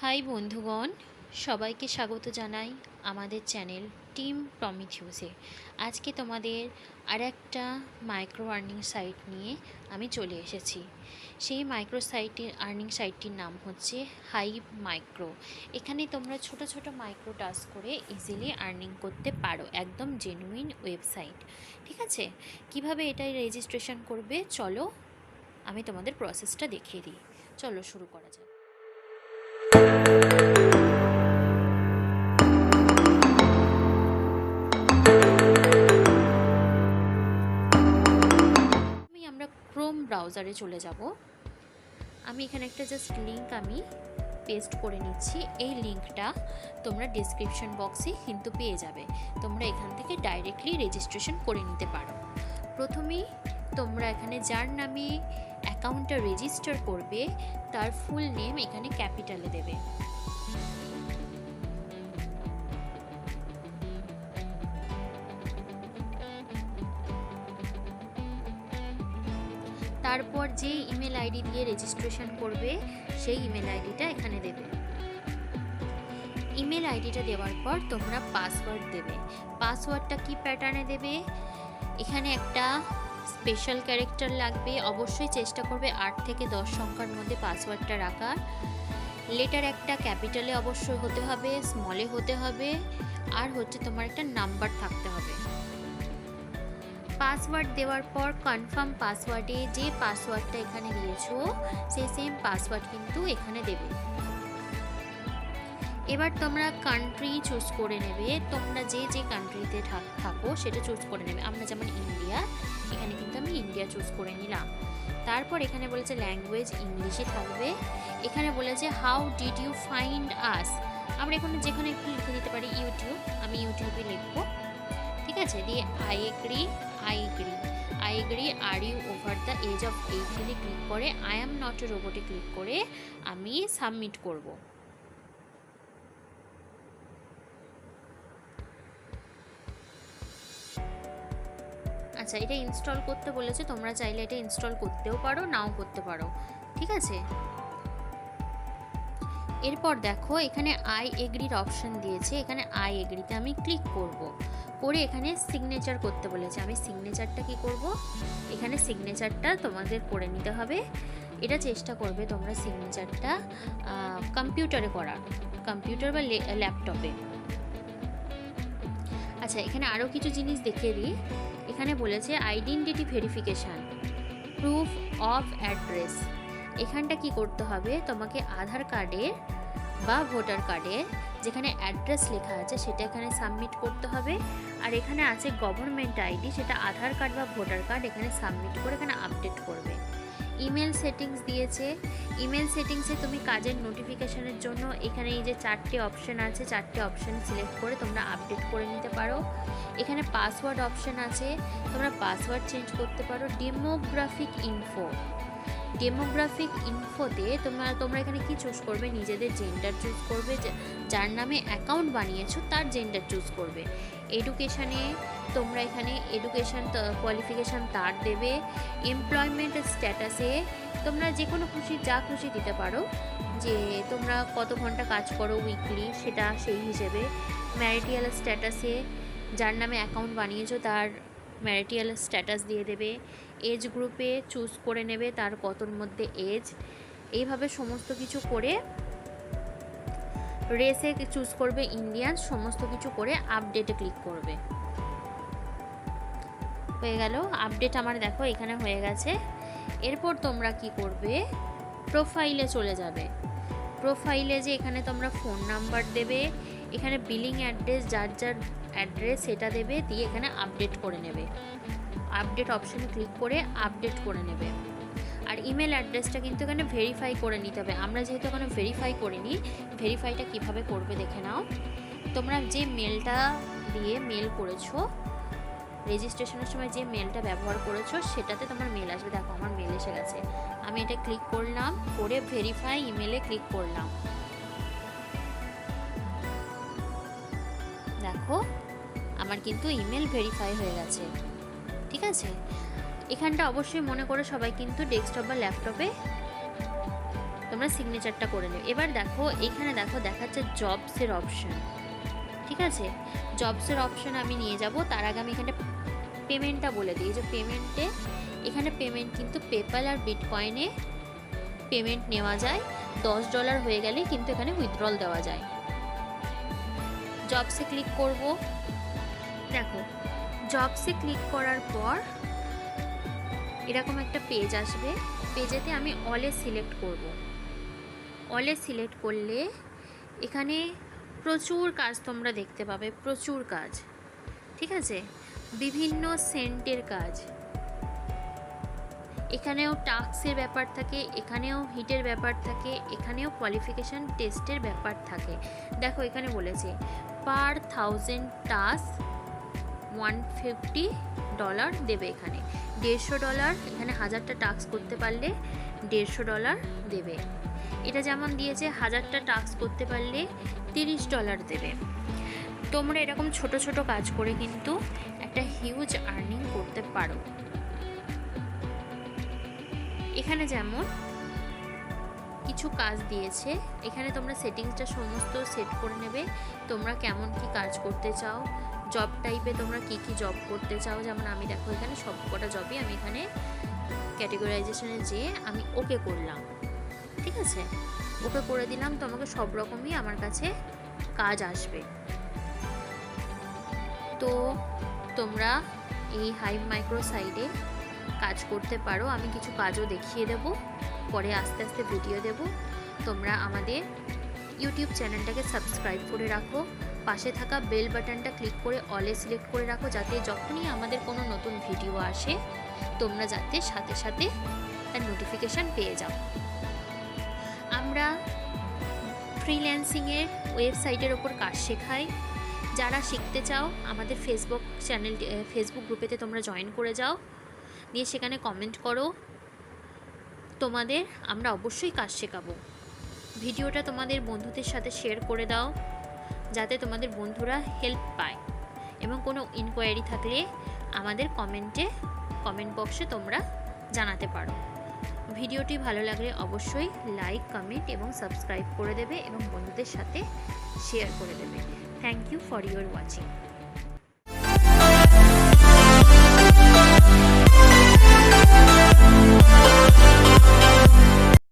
High বন্ধুগণ, সবাইকে স্বাগত জানাই আমাদের চ্যানেল টিম প্রমিথিউসে। আজকে তোমাদের আর একটা মাইক্রো আর্নিং সাইট নিয়ে আমি চলে এসেছি। সেই মাইক্রো আর্নিং সাইটটির নাম হচ্ছে হাইভ মাইক্রো। এখানে তোমরা ছোট ছোট মাইক্রো টাস্ক করে ইজিলি আর্নিং করতে পারো, একদম জেনুইন ওয়েবসাইট। ঠিক আছে, কিভাবে এটাই রেজিস্ট্রেশন করবে চলো আমি তোমাদের প্রসেসটা দেখিয়ে দিই। চলো শুরু করা যাক। আমরা ক্রোম ব্রাউজারে চলে যাব। আমি এখানে একটা জাস্ট লিঙ্ক আমি পেস্ট করে নিচ্ছি। এই লিঙ্কটা তোমরা ডেসক্রিপশন বক্সে কিন্তু পেয়ে যাবে। তোমরা এখান থেকে ডাইরেক্টলি রেজিস্ট্রেশন করে নিতে পারো। প্রথমেই তোমরা এখানে যার নামে অ্যাকাউন্টটা রেজিস্টার করবে তার ফুল নেম এখানে ক্যাপিটালে দেবে। তারপর যে ইমেল আইডি দিয়ে রেজিস্ট্রেশন করবে সেই ইমেল আইডিটা এখানে দেবে। ইমেল আইডিটা দেওয়ার পর তোমরা পাসওয়ার্ড দেবে। পাসওয়ার্ডটা কি প্যাটার্নে দেবে, এখানে একটা স্পেশাল ক্যারেক্টার লাগবে। অবশ্যই চেষ্টা করবে 8 থেকে 10 সংখ্যার মধ্যে পাসওয়ার্ডটা রাখার। লেটার একটা ক্যাপিটালে অবশ্যই হতে হবে, স্মলে হতে হবে, আর হচ্ছে তোমার একটা নাম্বার থাকতে হবে। পাসওয়ার্ড দেওয়ার পর কনফার্ম পাসওয়ার্ডে যে পাসওয়ার্ডটা এখানে দিয়েছো সেই সেম পাসওয়ার্ড কিন্তু এখানে দেবে। এবার তোমরা কান্ট্রি চুজ করে নেবে। তোমরা যে যে কান্ট্রিতে থাকো সেটা চুজ করে নেবে। আমরা যেমন ইন্ডিয়া, এখানে কিন্তু আমি ইন্ডিয়া চুজ করে নিলাম। তারপর এখানে বলেছে ল্যাঙ্গুয়েজ ইংলিশে থাকবে। এখানে বলেছে হাউ ডিড ইউ ফাইন্ড আস, আমরা এখানে যেখানে একটু লিখে দিতে পারি ইউটিউব, আমি ইউটিউবে লিখবো। ঠিক আছে, দিয়ে I agree are you over the age of 18 click করে আই অ্যাম নট এ রোবটে ক্লিক করে আমি সাবমিট করব। আচ্ছা, এটা ইনস্টল করতে বলেছে, তোমরা চাইলে এটা ইনস্টল করতেও পারো, নাও করতে পারো। ঠিক আছে, এরপর দেখো এখানে আই এগ্রির অপশন দিয়েছে। এখানে আই এগ্রিতে আমি ক্লিক করব, করে এখানে সিগনেচার করতে বলেছে। আমি সিগনেচারটা কি করব, এখানে সিগনেচারটা তোমাদের করে নিতে হবে। এটা চেষ্টা করবে তোমরা সিগনেচারটা কম্পিউটারে করার, কম্পিউটার বা ল্যাপটপে। আচ্ছা, এখানে আরও কিছু জিনিস দেখিয়ে দিই। এখানে বলেছে identity verification, proof of address. এখানটা কি করতে হবে, তোমাকে আধার কার্ডের বা ভোটার কার্ডের যেখানে অ্যাড্রেস লেখা আছে সেটা এখানে সাবমিট করতে হবে। আর এখানে আছে গভর্নমেন্ট আইডি, সেটা আধার কার্ড বা ভোটার কার্ড এখানে সাবমিট করে এখানে আপডেট করবে। ইমেল সেটিংস দিয়েছে। ইমেল সেটিংসে তুমি কাজের নোটিফিকেশানের জন্য এখানে এই যে 4টে অপশান আছে, 4টে অপশান সিলেক্ট করে তোমরা আপডেট করে নিতে পারো। এখানে পাসওয়ার্ড অপশান আছে, তোমরা পাসওয়ার্ড চেঞ্জ করতে পারো। ডেমোগ্রাফিক ইনফোতে তোমরা এখানে কি চুজ করবে, নিজেদের জেন্ডার চুজ করবে, যার নামে অ্যাকাউন্ট বানিয়েছো তার জেন্ডার চুজ করবে। এডুকেশানে তোমরা এখানে এডুকেশান কোয়ালিফিকেশান তার দেবে। এমপ্লয়মেন্ট স্ট্যাটাসে তোমরা যে কোনো যা খুশি দিতে পারো, যে তোমরা কত ঘন্টা কাজ করো উইকলি সেটা সেই হিসেবে। ম্যারিটাল স্ট্যাটাসে যার নামে অ্যাকাউন্ট বানিয়েছো তার ম্যারিটাল স্ট্যাটাস দিয়ে দেবে। এজ গ্রুপে চুজ করে নেবে তার কতর মধ্যে এজ। এইভাবে সমস্ত কিছু করে, রেসে চুজ করবে ইন্ডিয়ান, সমস্ত কিছু করে আপডেটে ক্লিক করবে। হয়ে গেল আপডেট আমার, দেখো এখানে হয়ে গেছে। এরপর তোমরা কি করবে, প্রোফাইলে চলে যাবে। প্রোফাইলে যে এখানে তোমরা ফোন নাম্বার দেবে, এখানে বিলিং অ্যাড্রেস যার যার অ্যাড্রেস সেটা দেবে, দিয়ে এখানে আপডেট করে নেবে। আপডেট অপশানে ক্লিক করে আপডেট করে নেবে। আর ইমেল অ্যাড্রেসটা কিন্তু এখানে ভেরিফাই করে নিতে হবে। আমরা যেহেতু এখানে ভেরিফাই করিনি, ভেরিফাইটা কিভাবে করবে দেখে নাও। তোমরা যে মেলটা দিয়ে মেল করেছো, রেজিস্ট্রেশনের সময় যে মেলটা ব্যবহার করেছো সেটাতে তোমার মেল আসবে। দেখো আমার মেল এসে গেছে, আমি এটা ক্লিক করলাম, করে ভেরিফাই ইমেলে ক্লিক করলাম। দেখো আমার কিন্তু ইমেল ভেরিফাই হয়ে গেছে। ঠিক আছে, এখানটা অবশ্যই মনে করে সবাই কিন্তু ডেস্কটপ বা ল্যাপটপে তোমরা সিগনেচারটা করে নেবে। এবার দেখো এখানে দেখো দেখাচ্ছে জবসের অপশান, ঠিক আছে? জবসের অপশান আমি নিয়ে যাব। তার আগে আমি এখানে পেমেন্টটা বলে দিই যে এখানে পেমেন্ট কিন্তু পেপ্যাল আর বিটকয়েনে পেমেন্ট নেওয়া যায়। $10 হয়ে গেলে কিন্তু এখানে উইথড্রল দেওয়া যায়। জবসে ক্লিক করব। দেখো জবসে ক্লিক করার পর এরকম একটা পেজ আসবে। পেজেতে আমি অলে সিলেক্ট করব। অলে সিলেক্ট করলে এখানে প্রচুর কাজ তোমরা দেখতে পাবে, প্রচুর কাজ, ঠিক আছে? বিভিন্ন সেন্টের কাজ, এখানেও টাস্কের ব্যাপার থাকে, এখানেও হিটের ব্যাপার থাকে, এখানেও কোয়ালিফিকেশান টেস্টের ব্যাপার থাকে। দেখো এখানে বলেছে পার 1000 টাস্ক $150 দেবে। এখানে $150, এখানে 1000টা টাস্ক করতে পারলে $150 দেবে। এটা যেমন দিয়েছে 1000টা টাস্ক করতে পারলে $30 দেবে। তোমরা এরকম ছোট ছোট কাজ করে কিন্তু একটা হিউজ আর্নিং করতে পারো। এখানে যেমন কিছু কাজ দিয়েছে, এখানে তোমরা সেটিংসটা সমস্ত সেট করে নেবে। তোমরা কেমন কি কাজ করতে চাও, জব টাইপে তোমরা কি কি জব করতে চাও। যেমন আমি দেখো এখানে সব কটা জবই আমি এখানে ক্যাটেগরাইজেশনে যেয়ে আমি ওকে করলাম, ঠিক আছে? ওকে করে দিলাম। তো আমাকে সব রকমই আমার কাছে কাজ আসবে। তো তোমরা এই হাইভ মাইক্রো সাইটে কাজ করতে পারো। আমি কিছু কাজও দেখিয়ে দেব, পরে আস্তে আস্তে ভিডিও দেব। তোমরা আমাদের ইউটিউব চ্যানেলটাকে সাবস্ক্রাইব করে রাখো, পাশে থাকা বেল বাটনটা ক্লিক করে অলে সিলেক্ট করে রাখো, যাতে যখনই আমাদের কোনো নতুন ভিডিও আসে তোমরা যাতে সাথে সাথে তার নোটিফিকেশান পেয়ে যাও। আমরা ফ্রিল্যান্সিংয়ের ওয়েবসাইটের ওপর কাজ শেখাই। যারা শিখতে চাও আমাদের ফেসবুক গ্রুপেতে তোমরা জয়েন করে যাও, দিয়ে সেখানে কমেন্ট করো। তোমাদের আমরা অবশ্যই কাজ শেখাবো। ভিডিওটা তোমাদের বন্ধুদের সাথে শেয়ার করে দাও, যাতে তোমাদের বন্ধুরা হেল্প পায়। এবং কোনো ইনকোয়ারি থাকলে আমাদের কমেন্ট বক্সে তোমরা জানাতে পারো। ভিডিওটি ভালো লাগলে অবশ্যই লাইক, কমেন্ট এবং সাবস্ক্রাইব করে দেবে এবং বন্ধুদের সাথে শেয়ার করে দেবে। Thank you for your watching.